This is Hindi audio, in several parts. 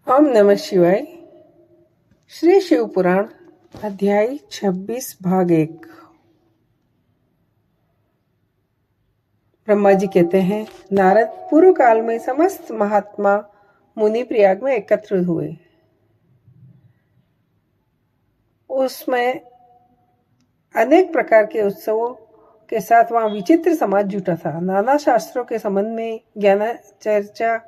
ओम नमः शिवाय। श्री शिव पुराण अध्याय 26 भाग 1। ब्रह्मा जी कहते हैं, नारद पूर्व काल में समस्त महात्मा मुनि प्रयाग में एकत्र हुए। उसमें अनेक प्रकार के उत्सवों के साथ वहां विचित्र समाज जुटा था। नाना शास्त्रों के संबंध में ज्ञान चर्चा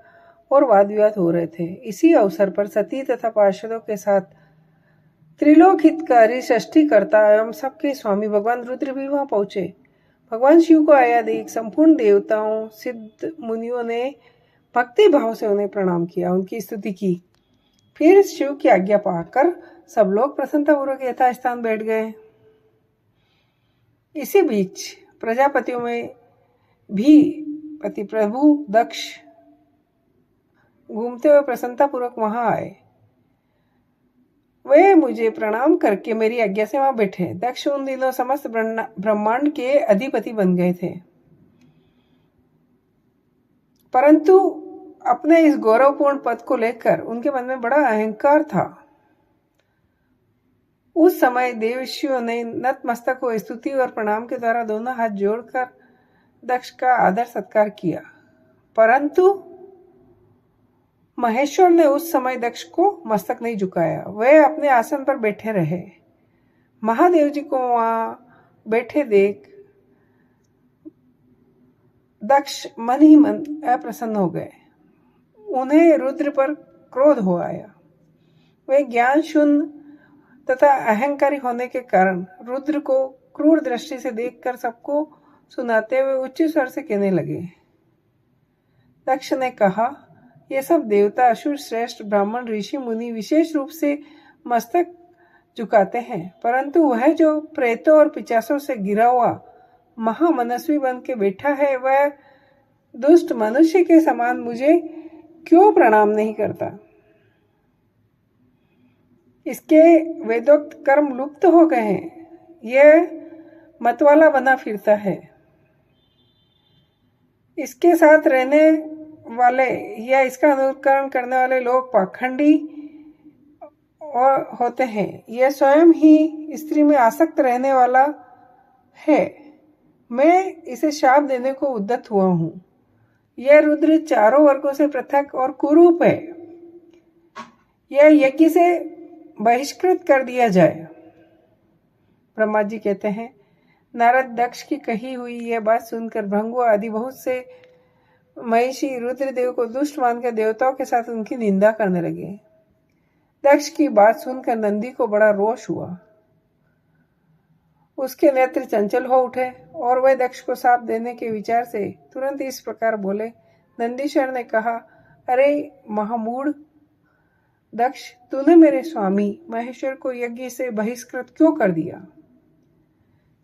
और वाद विवाद हो रहे थे। इसी अवसर पर सती तथा पार्षदों के साथ त्रिलोक हितकारी षष्ठीकर्ता एवं सबके स्वामी भगवान रुद्र भी वहां पहुंचे। भगवान शिव को आया देख संपूर्ण देवताओं सिद्ध मुनियों ने भक्ति भाव से उन्हें प्रणाम किया, उनकी स्तुति की। फिर शिव की आज्ञा पाकर सब लोग प्रसन्नतापूर्वक यथास्थान बैठ गए। इसी बीच प्रजापतियों में भी पति प्रभु दक्ष घूमते हुए प्रसन्नतापूर्वक वहां आए। वे मुझे प्रणाम करके मेरी आज्ञा से वहां बैठे। दक्ष उन दिनों समस्त ब्रह्मांड के अधिपति बन गए थे, परंतु अपने इस गौरवपूर्ण पद को लेकर उनके मन में बड़ा अहंकार था। उस समय देवर्षियों ने नतमस्तक हो स्तुति और प्रणाम के द्वारा दोनों हाथ जोड़कर दक्ष का आदर सत्कार किया, परंतु महेश्वर ने उस समय दक्ष को मस्तक नहीं झुकाया। वे अपने आसन पर बैठे रहे। महादेव जी को वहां बैठे देख दक्ष मन ही मन अप्रसन्न हो गए। उन्हें रुद्र पर क्रोध हो आया। वे ज्ञान शून्य तथा अहंकारी होने के कारण रुद्र को क्रूर दृष्टि से देखकर सबको सुनाते हुए उच्च स्वर से कहने लगे। दक्ष ने कहा, ये सब देवता असुर श्रेष्ठ ब्राह्मण ऋषि मुनि विशेष रूप से मस्तक झुकाते हैं, परंतु वह जो प्रेतों और पिशाचों से घिरा हुआ महामनस्वी बन के बैठा है, वह दुष्ट मनुष्य के समान मुझे क्यों प्रणाम नहीं करता? इसके वेदोक्त कर्म लुप्त हो गए हैं। यह मतवाला बना फिरता है। इसके साथ रहने वाले या इसका अनुकरण करने वाले लोग पाखंडी और होते हैं। यह स्वयं ही स्त्री में आसक्त रहने वाला है। मैं इसे शाप देने को उद्यत हुआ हूं। यह रुद्र चारों वर्गों से पृथक और कुरूप है। यह यज्ञ से बहिष्कृत कर दिया जाए। ब्रह्मा जी कहते हैं, नारद दक्ष की कही हुई यह बात सुनकर भृंगु आदि बहुत से महिषी रुद्रदेव को दुष्ट मानकर देवताओं के साथ उनकी निंदा करने लगे। दक्ष की बात सुनकर नंदी को बड़ा रोष हुआ। उसके नेत्र चंचल हो उठे और वह दक्ष को शाप देने के विचार से तुरंत इस प्रकार बोले। नंदीश्वर ने कहा, अरे महामूढ़ दक्ष, तूने मेरे स्वामी महेश्वर को यज्ञ से बहिष्कृत क्यों कर दिया?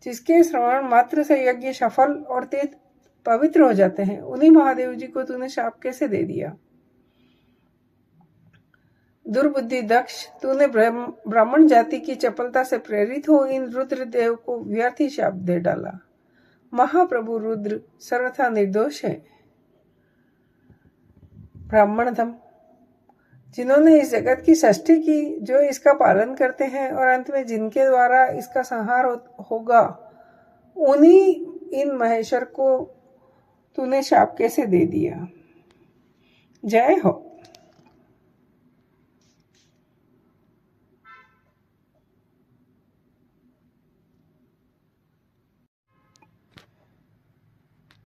जिसके श्रवण मात्र से यज्ञ सफल और तीर्थ पवित्र हो जाते हैं, उन्हीं महादेव जी को तूने शाप कैसे दे दिया? दुर्बुद्धि दक्ष, तूने ब्राह्मण जाति की चपलता से प्रेरित हो इन रुद्रदेव को व्यर्थ ही शाप दे डाला। महाप्रभु रुद्र सर्वथा निर्दोष है। ब्राह्मणधम, जिन्होंने इस जगत की सृष्टि की, जो इसका पालन करते हैं और अंत में जिनके द्वारा इसका संहार होगा, उन्हीं इन महेश्वर को तूने शाप कैसे दे दिया? जय हो।